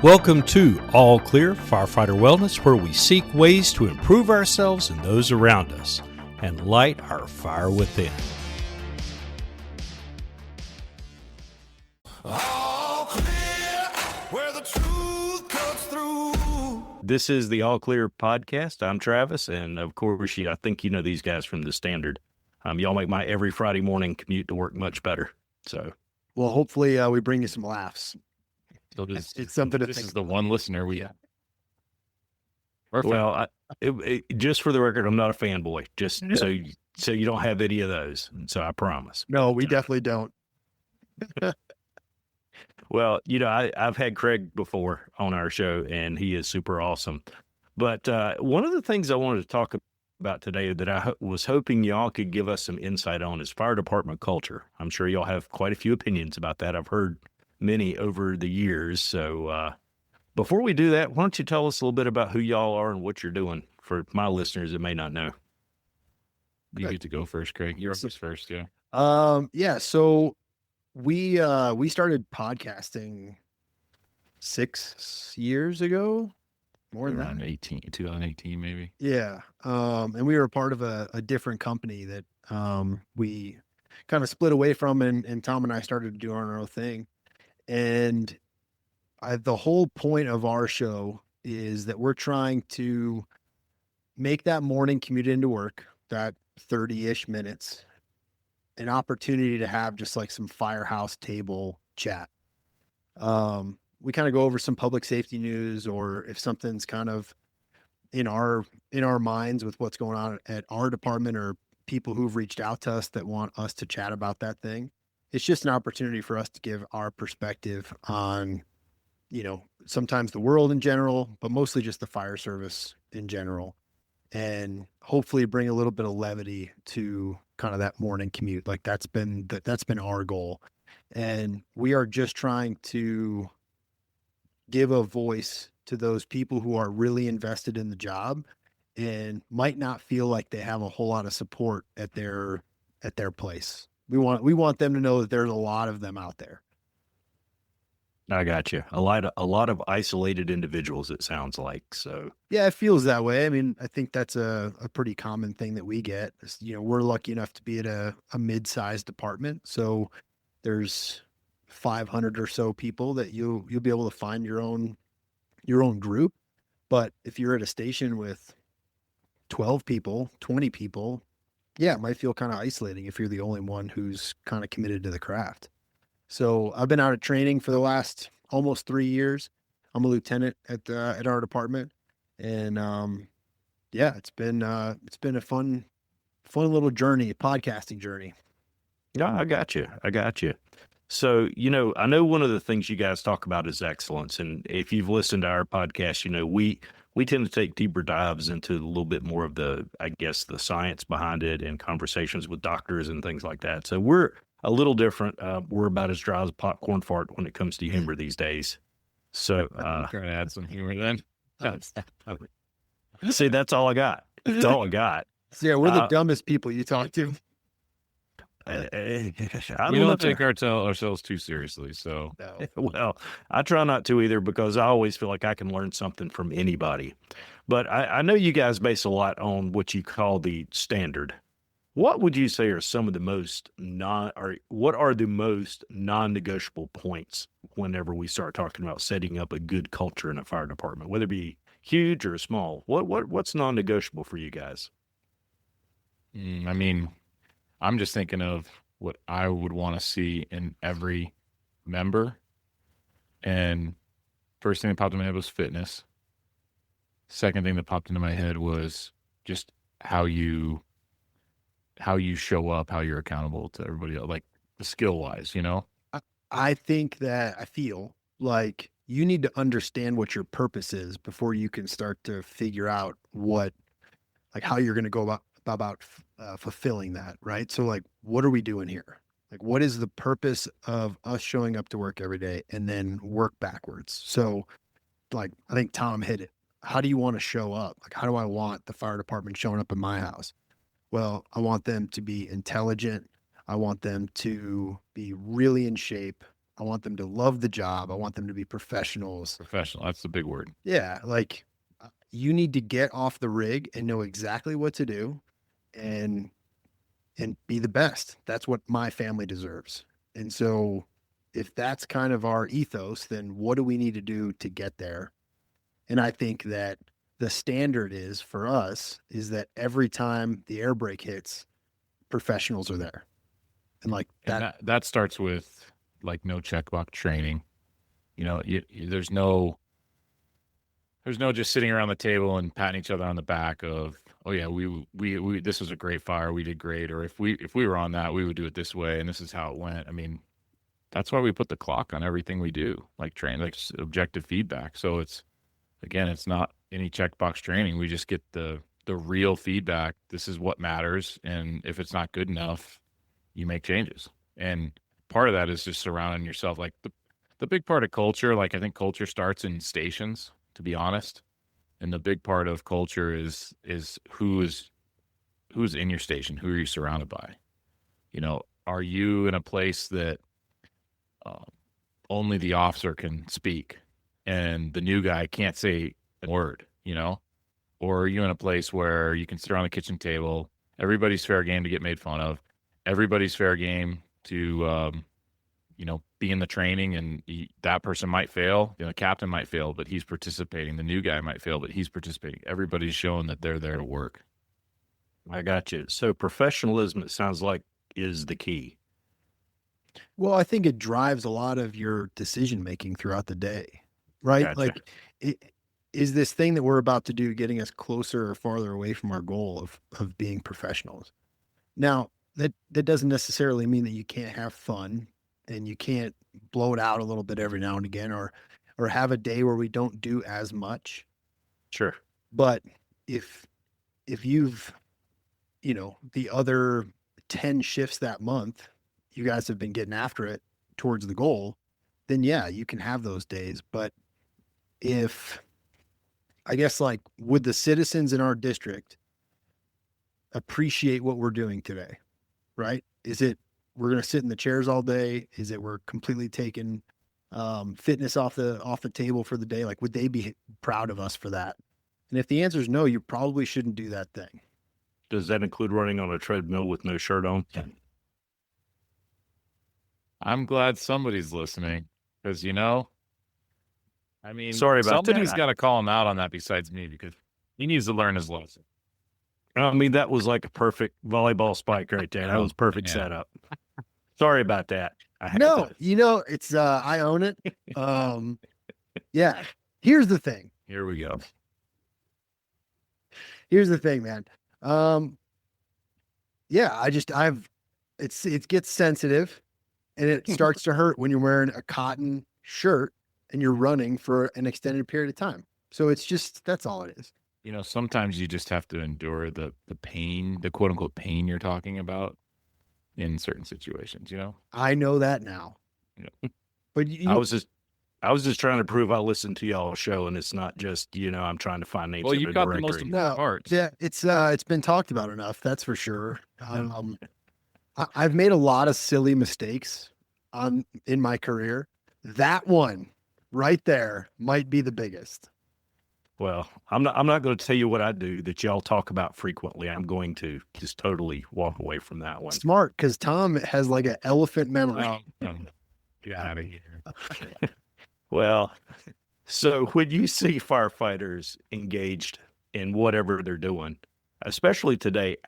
Welcome to All Clear Firefighter Wellness, where we seek ways to improve ourselves and those around us and light our fire within. All clear, where the truth cuts through. This is the All Clear podcast. I'm Travis, and of course, I think you know these guys from the Standard. Y'all make my every Friday morning commute to work much better. So, well, hopefully we bring you some laughs. So It's something to this think is the about. one listener we have. Perfect. well, just for the record, I'm not a fanboy. Just so you don't have any of those. So I promise. No, we definitely don't. Well, I've had Craig before on our show, and he is super awesome. But one of the things I wanted to talk about today that I was hoping y'all could give us some insight on is fire department culture. I'm sure y'all have quite a few opinions about that. I've heard many over the years. So before we do that, why don't you tell us a little bit about who y'all are and what you're doing for my listeners that may not know? You get to go first, Craig. You're up first, yeah. So we started podcasting 6 years ago, more than Around that. 2018 maybe. Yeah. And we were a part of a different company that we kind of split away from, and Tom and I started doing our own thing. And the whole point of our show is that we're trying to make that morning commute into work, that 30-ish minutes, an opportunity to have just like some firehouse table chat. We kind of go over some public safety news, or if something's kind of in our minds with what's going on at our department, or people who've reached out to us that want us to chat about that thing. It's just an opportunity for us to give our perspective on, sometimes the world in general, but mostly just the fire service in general, and hopefully bring a little bit of levity to kind of that morning commute. Like that's been our goal. And we are just trying to give a voice to those people who are really invested in the job and might not feel like they have a whole lot of support at their place. We want them to know that there's a lot of them out there. I got you. A lot of isolated individuals, it sounds like. So Yeah, it feels that way. I mean, I think that's a pretty common thing that we get. We're lucky enough to be at a mid-sized department. So there's 500 or so people that you'll be able to find your own group. But if you're at a station with 12 people, 20 people, yeah, it might feel kind of isolating if you're the only one who's kind of committed to the craft. So I've been out of training for the last almost 3 years. I'm a lieutenant at our department, and it's been a fun little journey, a podcasting journey. yeah, I got you. So, I know one of the things you guys talk about is excellence. And if you've listened to our podcast, we tend to take deeper dives into a little bit more of the science behind it and conversations with doctors and things like that. So we're a little different. We're about as dry as a popcorn fart when it comes to humor these days. So, Trying to add some humor then. see, that's all I got. That's all I got. So yeah, we're the dumbest people you talk to. I We don't take ourselves too seriously. So No. Well, I try not to either, because I always feel like I can learn something from anybody. But I know you guys base a lot on what you call the standard. What would you say are some of the most what are the most non-negotiable points whenever we start talking about setting up a good culture in a fire department, whether it be huge or small? What's non-negotiable for you guys? I mean, I'm just thinking of what I would want to see in every member. And first thing that popped in my head was fitness. Second thing that popped into my head was just how you show up, how you're accountable to everybody else, like skill wise, I feel like you need to understand what your purpose is before you can start to figure out how you're going to go about fulfilling that. Right. So like, what are we doing here? Like, what is the purpose of us showing up to work every day, and then work backwards? So like, I think Tom hit it. How do you want to show up? Like, how do I want the fire department showing up in my house? Well, I want them to be intelligent. I want them to be really in shape. I want them to love the job. I want them to be professionals. Professional. That's the big word. Yeah. Like you need to get off the rig and know exactly what to do and be the best. That's what my family deserves. And so if that's kind of our ethos, then what do we need to do to get there? And I think that the standard is for us is that every time the air brake hits, professionals are there. And like And that, that starts with like no checkbox training. You know, there's no just sitting around the table and patting each other on the back of, oh yeah, we this was a great fire, we did great, or if we were on that, we would do it this way, and this is how it went. I mean, that's why we put the clock on everything we do, like objective feedback. So it's not any checkbox training. We just get the real feedback. This is what matters, and if it's not good enough, you make changes. And part of that is just surrounding yourself. Like the big part of culture, like I think culture starts in stations, to be honest. And the big part of culture is who's in your station, who are you surrounded by? You know, are you in a place that only the officer can speak and the new guy can't say a word, you know? Or are you in a place where you can sit around the kitchen table, everybody's fair game to get made fun of, everybody's fair game to, be in the training, and that person might fail, the captain might fail, but he's participating. The new guy might fail, but he's participating. Everybody's showing that they're there to work. I got you. So professionalism, it sounds like, is the key. well, I think it drives a lot of your decision making throughout the day, right? Gotcha. Like, is this thing that we're about to do getting us closer or farther away from our goal of being professionals? Now, that doesn't necessarily mean that you can't have fun and you can't blow it out a little bit every now and again, or have a day where we don't do as much. Sure. But if you've, the other 10 shifts that month, you guys have been getting after it towards the goal, then yeah, you can have those days. But I guess, like, would the citizens in our district appreciate what we're doing today? Right? Is it, we're going to sit in the chairs all day? Is it, we're completely taking fitness off the table for the day? Like, would they be proud of us for that? And if the answer is no, you probably shouldn't do that thing. Does that include running on a treadmill with no shirt on? I'm glad somebody's listening because, I mean, Sorry about somebody's that. got to call him out on that besides me because he needs to learn his lesson. I mean, that was like a perfect volleyball spike right there. That was perfect Yeah. setup. Sorry about that. No, it's, I own it. Yeah. Here's the thing. Here we go. Here's the thing, man. Yeah, it gets sensitive and it starts to hurt when you're wearing a cotton shirt and you're running for an extended period of time. So that's all it is. Sometimes you just have to endure the pain, the quote unquote pain you're talking about in certain situations, I know that now. Yeah. But I was just trying to prove I listened to y'all's show, and it's not just, I'm trying to find names. Well, in you've a got the most directory. important parts. yeah, it's been talked about enough. That's for sure. I've made a lot of silly mistakes in my career. That one right there might be the biggest. Well, I'm not going to tell you what I do that y'all talk about frequently. I'm going to just totally walk away from that one. Smart, because Tom has like an elephant memory. Get out of here. Well, so when you see firefighters engaged in whatever they're doing, especially today,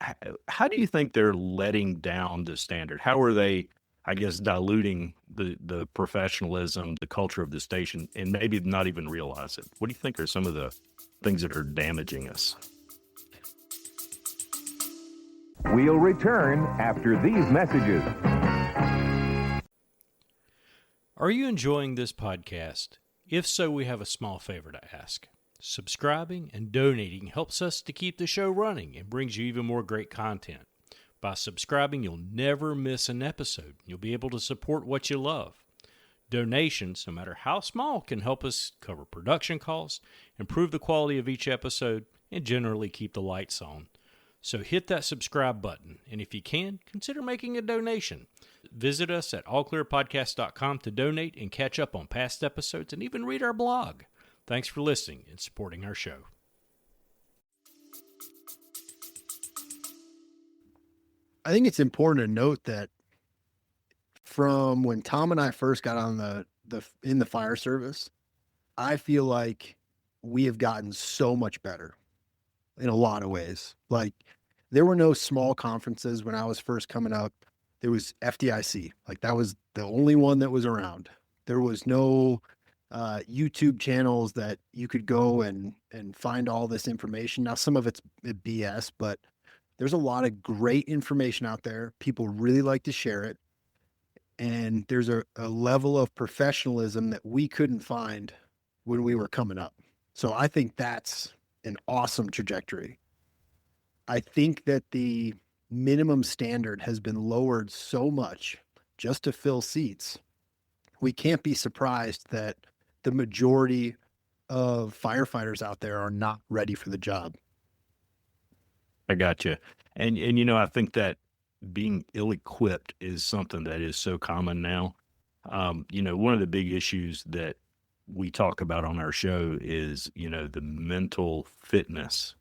how do you think they're letting down the standard? How are they, I guess, diluting the professionalism, the culture of the station, and maybe not even realize it? What do you think are some of the things that are damaging us? We'll return after these messages. Are you enjoying this podcast? If so, we have a small favor to ask. Subscribing and donating helps us to keep the show running and brings you even more great content. By subscribing, you'll never miss an episode. You'll be able to support what you love. Donations, no matter how small, can help us cover production costs, improve the quality of each episode, and generally keep the lights on. So hit that subscribe button, and if you can, consider making a donation. visit us at allclearpodcast.com to donate and catch up on past episodes and even read our blog. Thanks for listening and supporting our show. I think it's important to note that from when Tom and I first got on in the fire service, I feel like we have gotten so much better in a lot of ways. Like, there were no small conferences when I was first coming up. There was FDIC. Like, that was the only one that was around. There was no YouTube channels that you could go and find all this information. Now, some of it's BS, but there's a lot of great information out there. People really like to share it. And there's a level of professionalism that we couldn't find when we were coming up. So I think that's an awesome trajectory. I think that the minimum standard has been lowered so much just to fill seats. We can't be surprised that the majority of firefighters out there are not ready for the job. I got you. And I think that being ill-equipped is something that is so common now. One of the big issues that we talk about on our show is, the mental fitness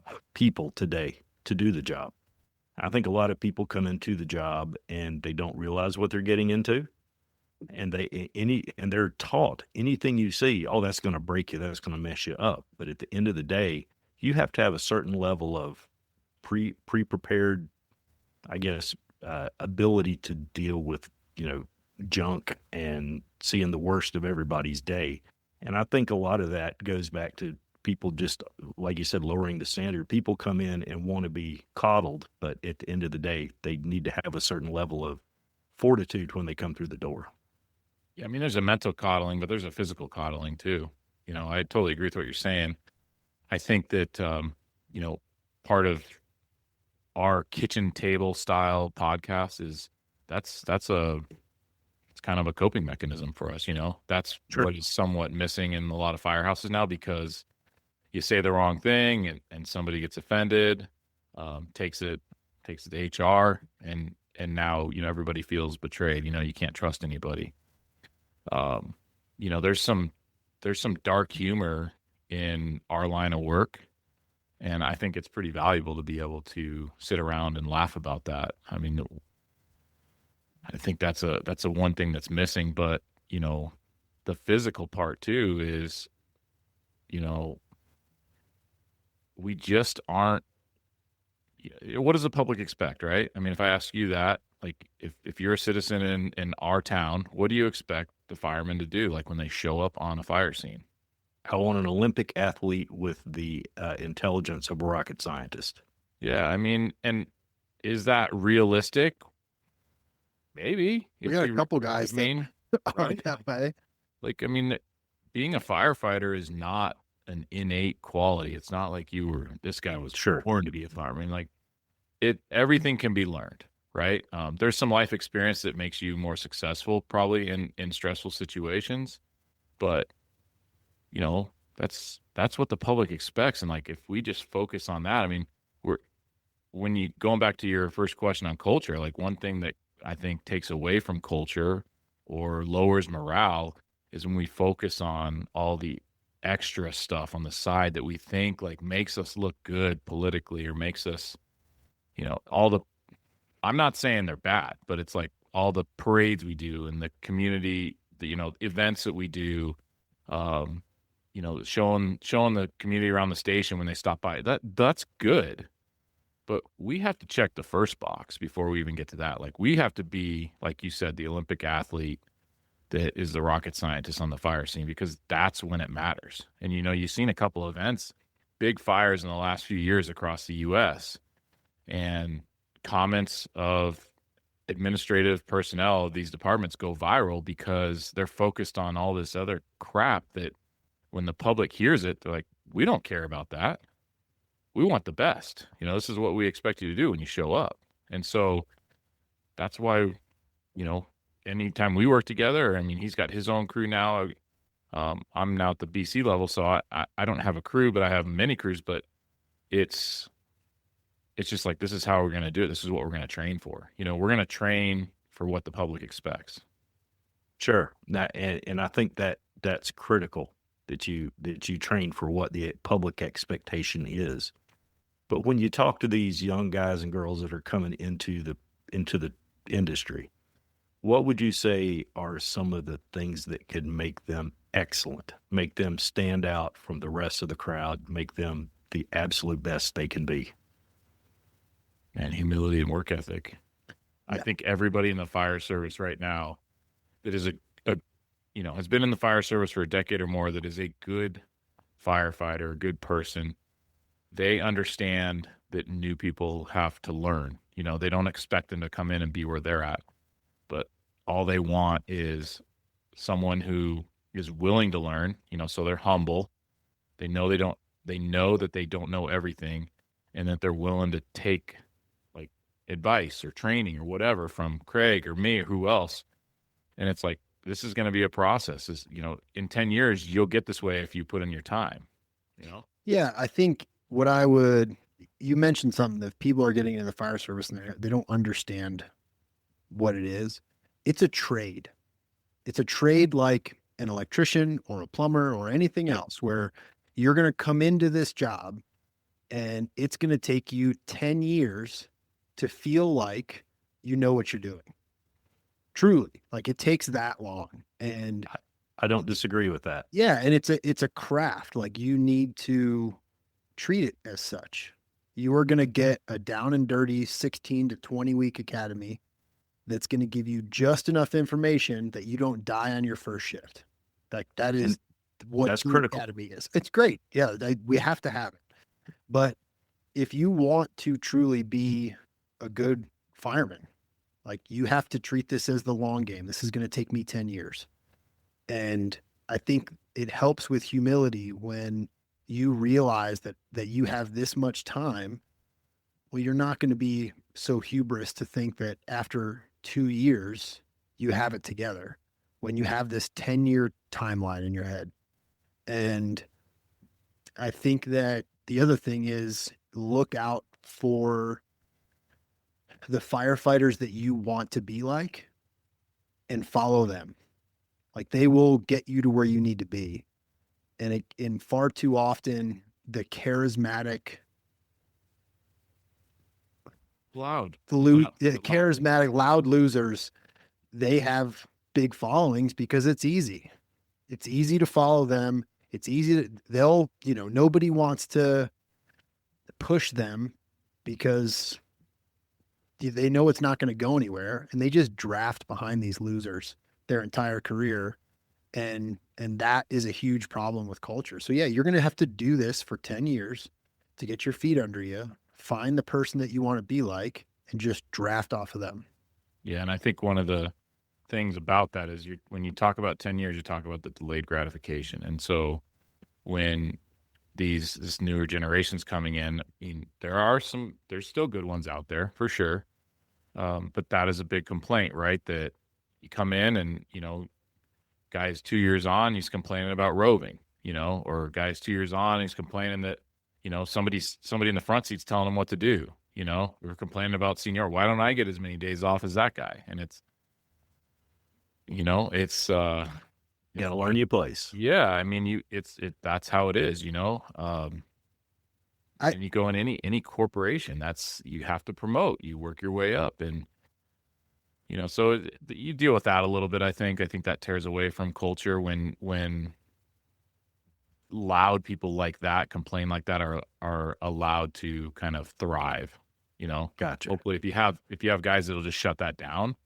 of people today to do the job. I think a lot of people come into the job and they don't realize what they're getting into. And they're taught anything you see, oh, that's going to break you, that's going to mess you up. But at the end of the day, you have to have a certain level of pre-prepared, I guess, ability to deal with, junk and seeing the worst of everybody's day. And I think a lot of that goes back to people just, like you said, lowering the standard. People come in and want to be coddled, but at the end of the day, they need to have a certain level of fortitude when they come through the door. Yeah, I mean, there's a mental coddling, but there's a physical coddling too. I totally agree with what you're saying. I think that, part of our kitchen table style podcast is it's kind of a coping mechanism for us. That's Sure. what is somewhat missing in a lot of firehouses now, because you say the wrong thing and somebody gets offended, takes it to HR, and now, everybody feels betrayed. You can't trust anybody. There's some dark humor in our line of work, and I think it's pretty valuable to be able to sit around and laugh about that. I mean, I think that's a one thing that's missing, but the physical part too is, we just aren't. What does the public expect, right? I mean, if I ask you that, like, if you're a citizen in our town, what do you expect the firemen to do, like when they show up on a fire scene? I want an Olympic athlete with the intelligence of a rocket scientist. Yeah, I mean, and is that realistic? Maybe. We got a couple guys that aren't that way. Like, I mean, being a firefighter is not an innate quality. It's not like this guy was born to be a fireman. Like, everything can be learned, right? There's some life experience that makes you more successful probably in stressful situations, but that's what the public expects. And like, if we just focus on that, I mean, when you going back to your first question on culture, like, one thing that I think takes away from culture or lowers morale is when we focus on all the extra stuff on the side that we think like makes us look good politically, or makes us, I'm not saying they're bad, but it's like all the parades we do and the community, the events that we do, showing the community around the station when they stop by. That's good. But we have to check the first box before we even get to that. Like, we have to be, like you said, the Olympic athlete that is the rocket scientist on the fire scene, because that's when it matters. And, you've seen a couple of events, big fires in the last few years across the U.S., and comments of administrative personnel of these departments go viral because they're focused on all this other crap that when the public hears it, they're like, we don't care about that. We want the best. This is what we expect you to do when you show up. And so that's why, anytime we work together, I mean, he's got his own crew now. I'm now at the BC level, so I don't have a crew, but I have many crews. But it's just like, this is how we're going to do it. This is what we're going to train for. We're going to train for what the public expects. Sure. And I think that's critical that you train for what the public expectation is. But when you talk to these young guys and girls that are coming into the industry, what would you say are some of the things that could make them excellent, make them stand out from the rest of the crowd, make them the absolute best they can be? And humility and work ethic. I Yeah. think everybody in the fire service right now that is has been in the fire service for a decade or more, that is a good firefighter, a good person, they understand that new people have to learn. They don't expect them to come in and be where they're at, but all they want is someone who is willing to learn, so they're humble. They know that they don't know everything, and that they're willing to take like advice or training or whatever from Craig or me or who else. And it's like, this is going to be a process. In 10 years, you'll get this way if you put in your time, Yeah, I think you mentioned something that if people are getting into the fire service and they don't understand what it is. It's a trade. It's a trade like an electrician or a plumber or anything else, where you're going to come into this job and it's going to take you 10 years to feel like you know what you're doing. Truly, like it takes that long. And I don't disagree with that. yeah, and it's a craft. Like you need to treat it as such. You are going to get a down and dirty 16 to 20 week academy that's going to give you just enough information that you don't die on your first shift. Like that is what that's true critical. academy is. It's great. Yeah, we have to have it. But if you want to truly be a good fireman, like you have to treat this as the long game. This is going to take me 10 years. And I think it helps with humility when you realize that you have this much time. Well, you're not going to be so hubris to think that after 2 years, you have it together when you have this 10-year timeline in your head. And I think that the other thing is look out for the firefighters that you want to be like and follow them. Like they will get you to where you need to be. And far too often, the charismatic, charismatic, loud losers, they have big followings because it's easy. It's easy to follow them. It's easy to, nobody wants to push them because they know it's not going to go anywhere. And they just draft behind these losers their entire career. And that is a huge problem with culture. So yeah, you're going to have to do this for 10 years to get your feet under you, find the person that you want to be like, and just draft off of them. Yeah. And I think one of the things about that is when you talk about 10 years, you talk about the delayed gratification. And so when this newer generation's coming in, I mean, there's still good ones out there for sure. But that is a big complaint, right? That you come in and, guys 2 years on, he's complaining about roving, or guys 2 years on, he's complaining that, somebody in the front seat's telling him what to do. We're complaining about senior. Why don't I get as many days off as that guy? And it's, you gotta learn your place. Yeah. I mean, that's how it is, and you go in any corporation, you have to promote, you work your way up, and, so you deal with that a little bit. I think that tears away from culture when loud people like that complain like that are allowed to kind of thrive, Gotcha. Hopefully if you have guys that'll just shut that down,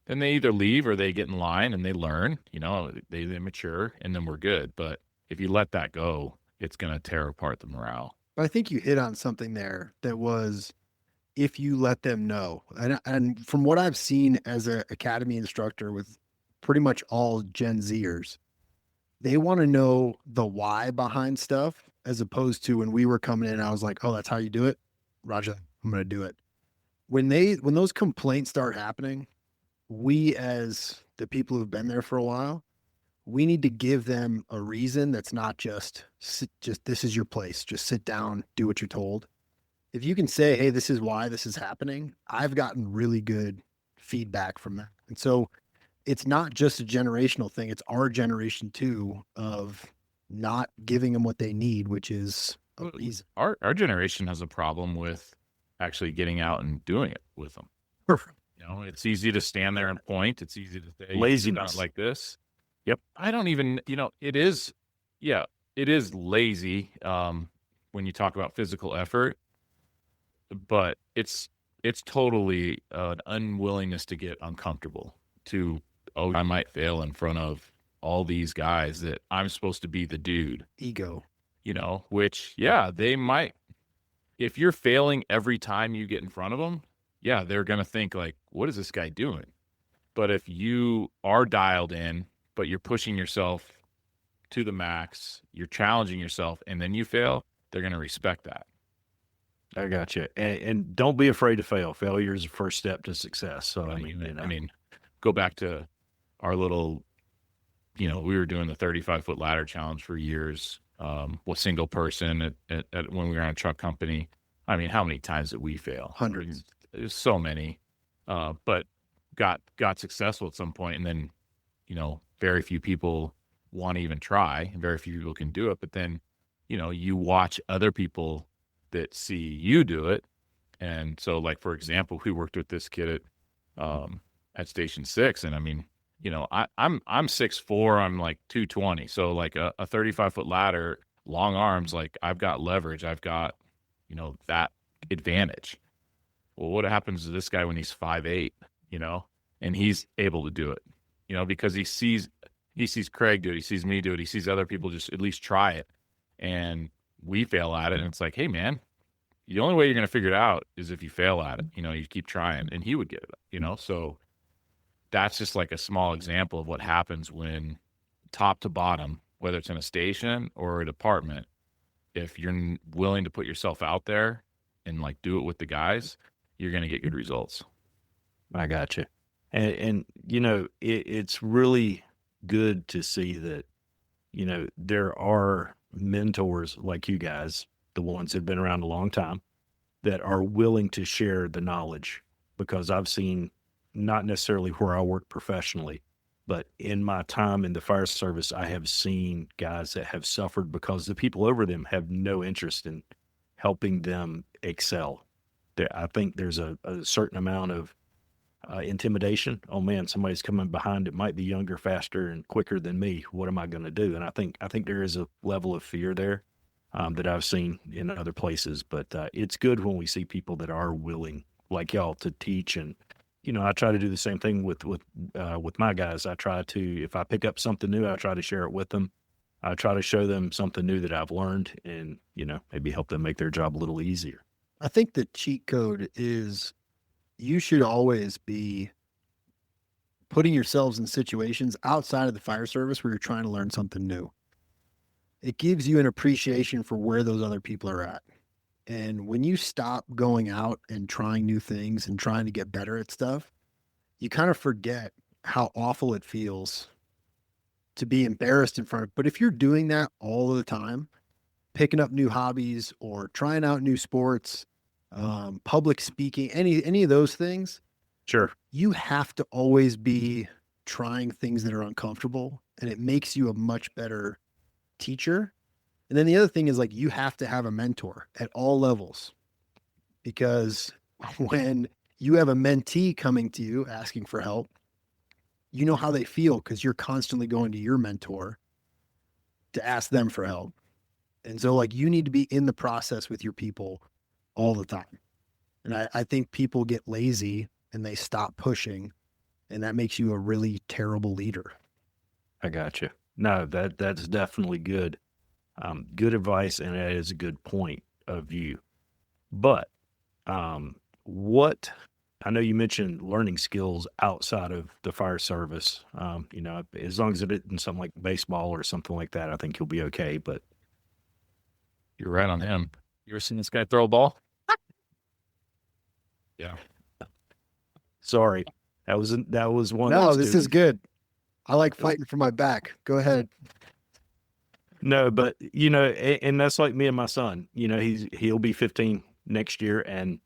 then they either leave or they get in line and they learn, they mature, and then we're good. But if you let that go, it's going to tear apart the morale. I think you hit on something there that was, if you let them know. And from what I've seen as an academy instructor with pretty much all Gen Zers, they want to know the why behind stuff, as opposed to when we were coming in, I was like, oh, that's how you do it? Roger, I'm going to do it. When those complaints start happening, we, as the people who've been there for a while, we need to give them a reason that's not just this is your place. Just sit down, do what you're told. If you can say, hey, this is why this is happening, I've gotten really good feedback from that. And so it's not just a generational thing. It's our generation too of not giving them what they need, which is a reason. Our generation has a problem with actually getting out and doing it with them. You know, it's easy to stand there and point. It's easy to say Laziness. not like this. Yep. I don't even, it is lazy when you talk about physical effort, but it's totally an unwillingness to get uncomfortable I might fail in front of all these guys that I'm supposed to be the dude. Ego. Which, yeah, they might. If you're failing every time you get in front of them, yeah, they're going to think like, what is this guy doing? But if you are dialed in, but you're pushing yourself to the max, you're challenging yourself, and then you fail, they're going to respect that. I got you. And don't be afraid to fail. Failure is the first step to success. So, I mean, go back to our little, we were doing the 35-foot ladder challenge for years with single person at when we were on a truck company. I mean, how many times did we fail? Hundreds. There's so many, but got successful at some point, and then, very few people want to even try, and very few people can do it. But then, you watch other people that see you do it, and so, like, for example, we worked with this kid at Station 6, and I mean, I'm 6'4", I'm like 220, so like a 35-foot ladder, long arms, like I've got leverage, I've got that advantage. Well, what happens to this guy when he's 5'8", and he's able to do it, because he sees Craig do it, he sees me do it, he sees other people just at least try it, and we fail at it, and it's like, hey man, the only way you're going to figure it out is if you fail at it, you keep trying, and he would get it, so that's just like a small example of what happens when top to bottom, whether it's in a station or a department, if you're willing to put yourself out there and like do it with the guys, you're going to get good results. I got you. And it's really good to see that, there are mentors like you guys, the ones that have been around a long time, that are willing to share the knowledge, because I've seen, not necessarily where I work professionally, but in my time in the fire service, I have seen guys that have suffered because the people over them have no interest in helping them excel. I think there's a certain amount of intimidation. Oh man, somebody's coming behind. It might be younger, faster, and quicker than me. What am I going to do? And I think there is a level of fear there that I've seen in other places. But it's good when we see people that are willing, like y'all, to teach. And I try to do the same thing with my guys. I try to, if I pick up something new, I try to share it with them. I try to show them something new that I've learned, and maybe help them make their job a little easier. I think the cheat code is you should always be putting yourselves in situations outside of the fire service where you're trying to learn something new. It gives you an appreciation for where those other people are at. And when you stop going out and trying new things and trying to get better at stuff, you kind of forget how awful it feels to be embarrassed in front of. But if you're doing that all of the time, picking up new hobbies or trying out new sports, public speaking, any of those things, Sure. you have to always be trying things that are uncomfortable, and it makes you a much better teacher. And then the other thing is, like, you have to have a mentor at all levels, because when you have a mentee coming to you asking for help, you know how they feel because you're constantly going to your mentor to ask them for help. And so, like, you need to be in the process with your people all the time. And I think people get lazy and they stop pushing, and that makes you a really terrible leader. I got you. No, that's definitely good. Good advice, and that is a good point of view. But what I know you mentioned learning skills outside of the fire service. As long as it isn't something like baseball or something like that, I think you'll be okay. But you're right on him. You ever seen this guy throw a ball? Yeah. Sorry, that was one. No, this is good. I like fighting for my back. Go ahead. No, but and that's like me and my son. He'll be 15 next year, and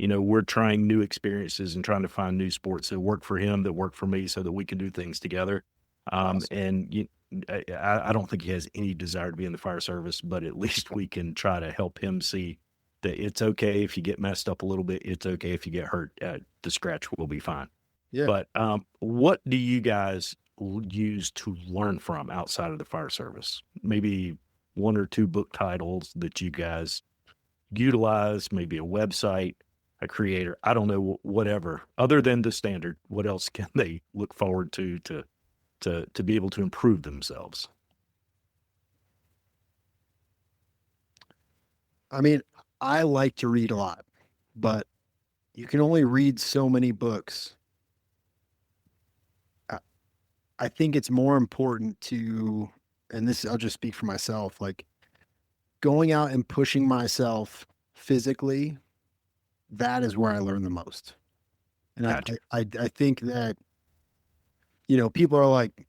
we're trying new experiences and trying to find new sports that work for him, that work for me, so that we can do things together. Awesome. And I don't think he has any desire to be in the fire service, but at least we can try to help him see that it's okay if you get messed up a little bit. It's okay if you get hurt. The scratch will be fine. Yeah. But what do you guys use to learn from outside of the fire service? Maybe 1 or 2 book titles that you guys utilize, maybe a website, a creator, I don't know, whatever. Other than the standard, what else can they look forward to be able to improve themselves? I mean, I like to read a lot, but you can only read so many books. I think it's more important to, and this, I'll just speak for myself, like going out and pushing myself physically, that is where I learn the most. And Gotcha. I think that, people are like,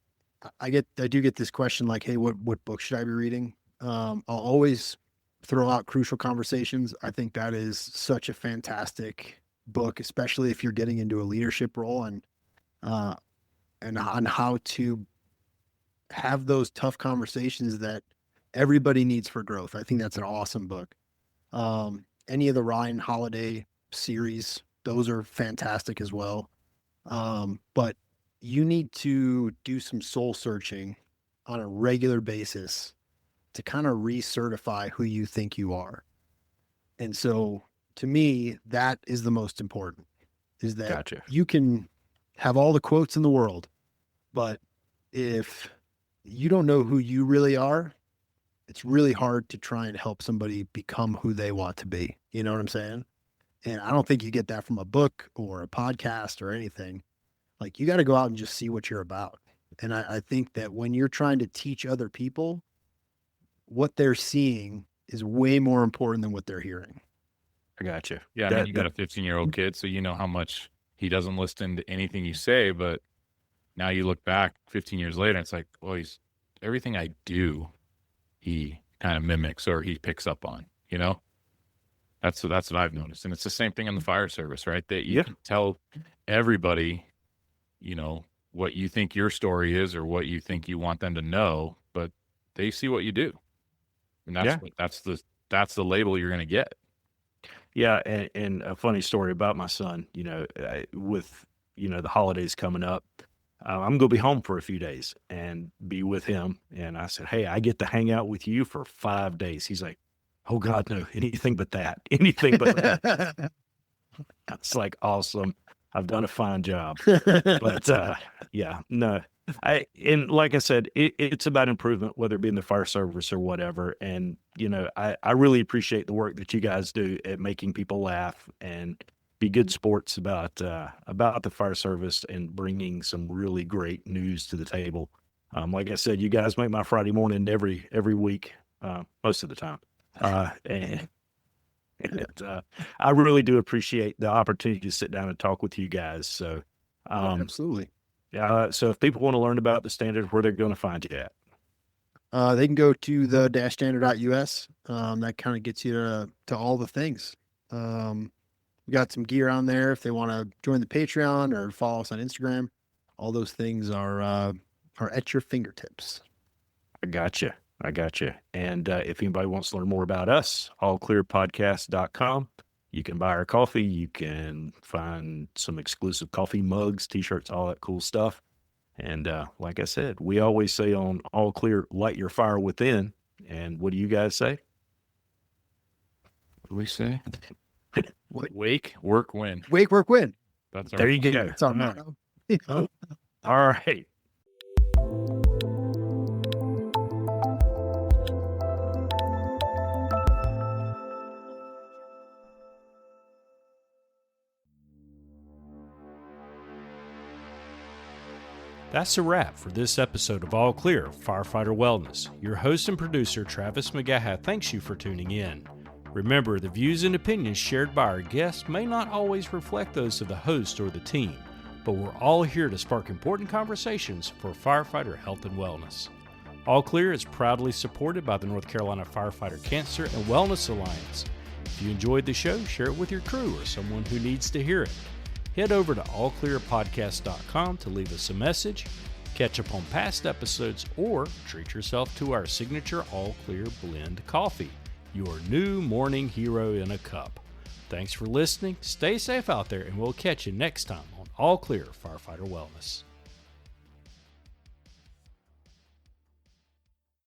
I do get this question like, hey, what book should I be reading? I'll always throw out Crucial Conversations. I think that is such a fantastic book, especially if you're getting into a leadership role and on how to have those tough conversations that everybody needs for growth. I think that's an awesome book. Any of the Ryan Holiday series, those are fantastic as well. But you need to do some soul searching on a regular basis to kind of recertify who you think you are. And so to me, that is the most important, is that Gotcha. you can have all the quotes in the world, but if you don't know who you really are, it's really hard to try and help somebody become who they want to be. You know what I'm saying? And I don't think you get that from a book or a podcast or anything. Like, you got to go out and just see what you're about. And I think that when you're trying to teach other people, what they're seeing is way more important than what they're hearing. I gotcha. Yeah, I mean, you got a 15-year-old kid, so you know how much he doesn't listen to anything you say, but now you look back 15 years later, and it's like, well, everything I do, he kind of mimics or he picks up on, That's what I've noticed. And it's the same thing in the fire service, right? That you can tell everybody, what you think your story is or what you think you want them to know, but they see what you do. And that's the label you're going to get. Yeah. And a funny story about my son, with, the holidays coming up, I'm going to be home for a few days and be with him. And I said, hey, I get to hang out with you for 5 days. He's like, oh God, no, anything but that, anything but that. It's like, awesome. I've done a fine job. But no. And like I said, it's about improvement, whether it be in the fire service or whatever. And, I really appreciate the work that you guys do at making people laugh and be good sports about the fire service and bringing some really great news to the table. Like I said, you guys make my Friday morning every week, most of the time. And I really do appreciate the opportunity to sit down and talk with you guys. So, Absolutely. So if people want to learn about the standard, where they're going to find you at? They can go to the-standard.us. That kind of gets you to all the things. We got some gear on there if they want to join the Patreon or follow us on Instagram. All those things are at your fingertips. I gotcha. And if anybody wants to learn more about us, allclearpodcast.com. You can buy our coffee. You can find some exclusive coffee mugs, t-shirts, all that cool stuff. And like I said, we always say on All Clear, light your fire within. And what do you guys say? What do we say? Wake, work, win. Wake, work, win. That's there you go. That's our motto. All right. That's a wrap for this episode of All Clear Firefighter Wellness. Your host and producer, Travis McGaha, thanks you for tuning in. Remember, the views and opinions shared by our guests may not always reflect those of the host or the team, but we're all here to spark important conversations for firefighter health and wellness. All Clear is proudly supported by the North Carolina Firefighter Cancer and Wellness Alliance. If If you enjoyed the show, share it with your crew or someone who needs to hear it. Head over to allclearpodcast.com to leave us a message, catch up on past episodes, or treat yourself to our signature All Clear Blend coffee, your new morning hero in a cup. Thanks for listening, stay safe out there, and we'll catch you next time on All Clear Firefighter Wellness.